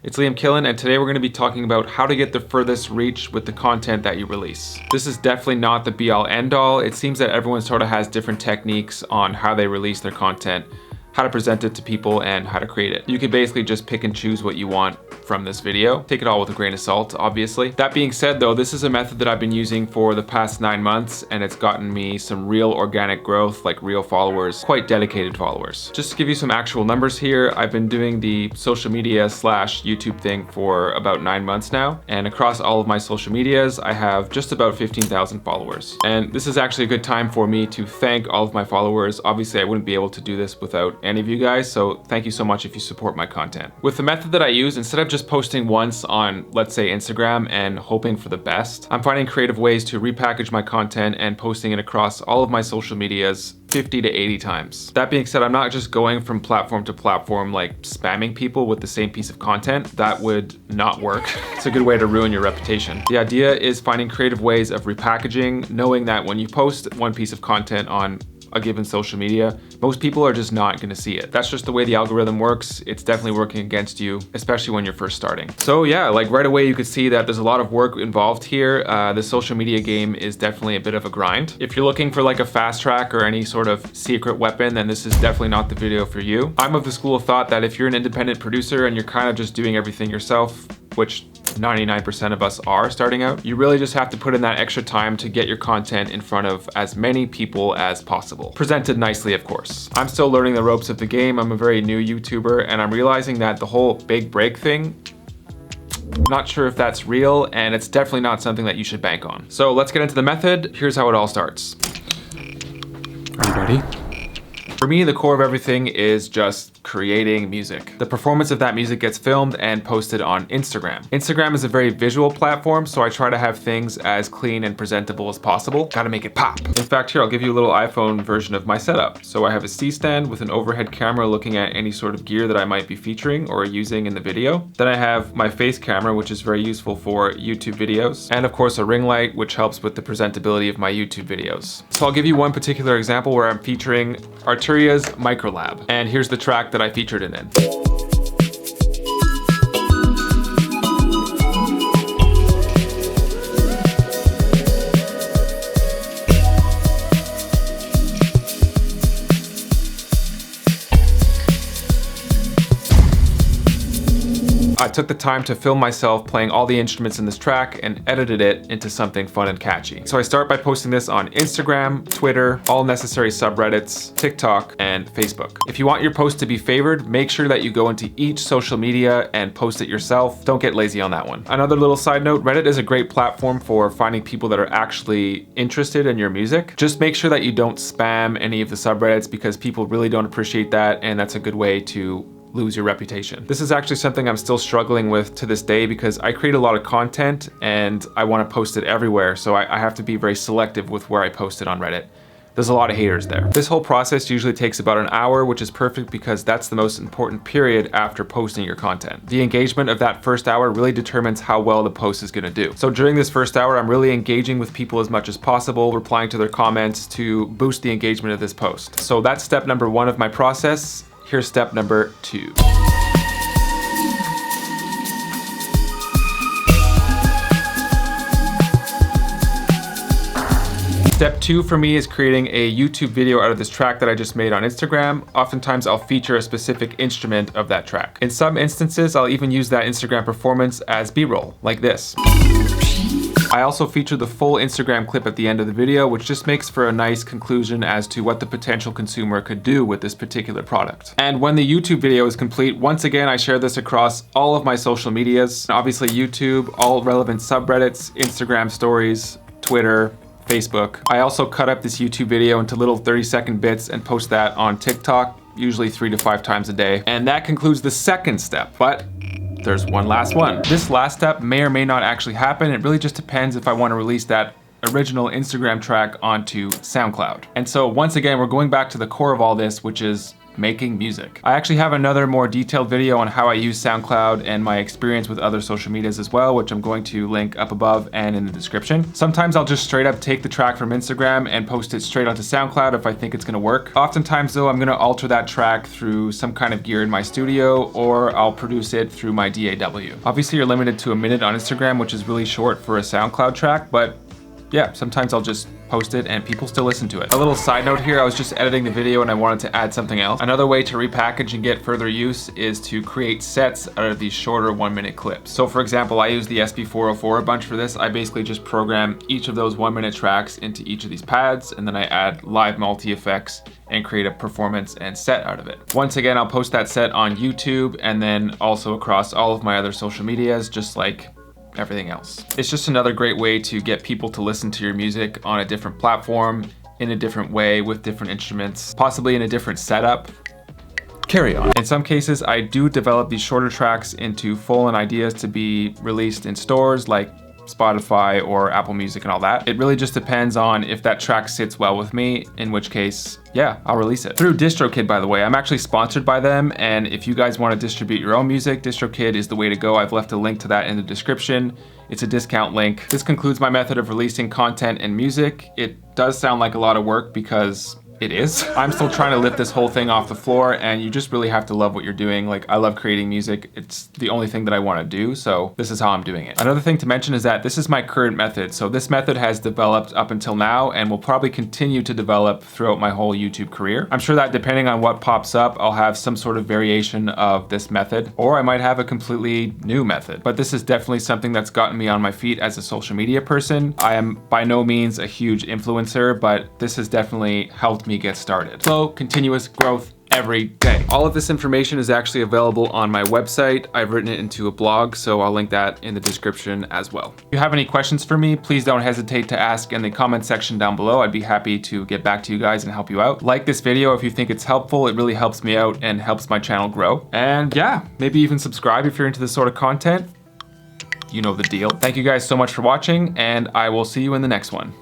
It's Liam Killen, and today we're going to be talking about how to get the furthest reach with the content that you release. This is definitely not the be-all end-all. It seems that everyone sort of has different techniques on how they release their content, how to present it to people, and how to create it. You can basically just pick and choose what you want from this video. Take it all with a grain of salt, obviously. That being said though, this is a method that I've been using for the past 9 months, and it's gotten me some real organic growth, like real followers, quite dedicated followers. Just to give you some actual numbers here, I've been doing the social media / YouTube thing for about 9 months now, and across all of my social medias, I have just about 15,000 followers. And this is actually a good time for me to thank all of my followers. Obviously, I wouldn't be able to do this without any of you guys, so thank you so much if you support my content. With the method that I use, instead of just posting once on, let's say, Instagram and hoping for the best, I'm finding creative ways to repackage my content and posting it across all of my social medias 50 to 80 times. That being said, I'm not just going from platform to platform, like spamming people with the same piece of content. That would not work. It's a good way to ruin your reputation. The idea is finding creative ways of repackaging, knowing that when you post one piece of content on a given social media, most people are just not gonna see it. That's just the way the algorithm works. It's definitely working against you, especially when you're first starting. So yeah, like right away you could see that there's a lot of work involved here. The social media game is definitely a bit of a grind. If you're looking for like a fast track or any sort of secret weapon, then this is definitely not the video for you. I'm of the school of thought that if you're an independent producer and you're kind of just doing everything yourself, which 99% of us are starting out, you really just have to put in that extra time to get your content in front of as many people as possible. Presented nicely, of course. I'm still learning the ropes of the game. I'm a very new YouTuber, and I'm realizing that the whole big break thing, I'm not sure if that's real, and it's definitely not something that you should bank on. So let's get into the method. Here's how it all starts. Are you ready? For me, the core of everything is just creating music. The performance of that music gets filmed and posted on Instagram. Instagram is a very visual platform, so I try to have things as clean and presentable as possible. Gotta make it pop. In fact, here, I'll give you a little iPhone version of my setup. So I have a C-stand with an overhead camera looking at any sort of gear that I might be featuring or using in the video. Then I have my face camera, which is very useful for YouTube videos. And of course, a ring light, which helps with the presentability of my YouTube videos. So I'll give you one particular example where I'm featuring Arturia's Microlab. And here's the track that I featured it in. I took the time to film myself playing all the instruments in this track and edited it into something fun and catchy. So I start by posting this on Instagram, Twitter, all necessary subreddits, TikTok, and Facebook. If you want your post to be favored, make sure that you go into each social media and post it yourself. Don't get lazy on that one. Another little side note, Reddit is a great platform for finding people that are actually interested in your music. Just make sure that you don't spam any of the subreddits because people really don't appreciate that, and that's a good way to lose your reputation. This is actually something I'm still struggling with to this day because I create a lot of content and I want to post it everywhere, so I have to be very selective with where I post it on Reddit. There's a lot of haters there. This whole process usually takes about an hour, which is perfect because that's the most important period after posting your content. The engagement of that first hour really determines how well the post is gonna do. So during this first hour, I'm really engaging with people as much as possible, replying to their comments to boost the engagement of this post. So that's step number 1 of my process. Here's step number 2. Step 2 for me is creating a YouTube video out of this track that I just made on Instagram. Oftentimes I'll feature a specific instrument of that track. In some instances, I'll even use that Instagram performance as B-roll, like this. I also feature the full Instagram clip at the end of the video, which just makes for a nice conclusion as to what the potential consumer could do with this particular product. And when the YouTube video is complete, once again, I share this across all of my social medias. Obviously YouTube, all relevant subreddits, Instagram stories, Twitter, Facebook. I also cut up this YouTube video into little 30-second bits and post that on TikTok, usually 3 to 5 times a day. And that concludes the second step, but there's one last one. This last step may or may not actually happen. It really just depends if I want to release that original Instagram track onto Soundcloud. And so once again, we're going back to the core of all this, which is making music. I actually have another more detailed video on how I use SoundCloud and my experience with other social medias as well, which I'm going to link up above and in the description. Sometimes I'll just straight up take the track from Instagram and post it straight onto SoundCloud if I think it's gonna work. Oftentimes though, I'm gonna alter that track through some kind of gear in my studio, or I'll produce it through my DAW. Obviously you're limited to a minute on Instagram, which is really short for a SoundCloud track, but yeah, sometimes I'll just post it and people still listen to it. A little side note here, I was just editing the video and I wanted to add something else. Another way to repackage and get further use is to create sets out of these shorter 1-minute clips. So for example, I use the SP404 a bunch for this. I basically just program each of those 1-minute tracks into each of these pads, and then I add live multi-effects and create a performance and set out of it. Once again, I'll post that set on YouTube and then also across all of my other social medias, just like everything else. It's just another great way to get people to listen to your music on a different platform, in a different way, with different instruments, possibly in a different setup. Carry on. In some cases, I do develop these shorter tracks into full-on ideas to be released in stores like Spotify or Apple Music and all that. It really just depends on if that track sits well with me, in which case, yeah, I'll release it. Through Distrokid, by the way. I'm actually sponsored by them, and if you guys want to distribute your own music, Distrokid is the way to go. I've left a link to that in the description. It's a discount link. This concludes my method of releasing content and music. It does sound like a lot of work because it is. I'm still trying to lift this whole thing off the floor, and you just really have to love what you're doing. Like, I love creating music. It's the only thing that I want to do, so this is how I'm doing it. Another thing to mention is that this is my current method. So this method has developed up until now and will probably continue to develop throughout my whole YouTube career. I'm sure that depending on what pops up, I'll have some sort of variation of this method, or I might have a completely new method. But this is definitely something that's gotten me on my feet as a social media person. I am by no means a huge influencer, but this has definitely helped me get started. Slow, continuous growth every day. All of this information is actually available on my website. I've written it into a blog, so I'll link that in the description as well. If you have any questions for me, please don't hesitate to ask in the comment section down below. I'd be happy to get back to you guys and help you out. Like this video if you think it's helpful. It really helps me out and helps my channel grow. And yeah, maybe even subscribe if you're into this sort of content. You know the deal. Thank you guys so much for watching, and I will see you in the next one.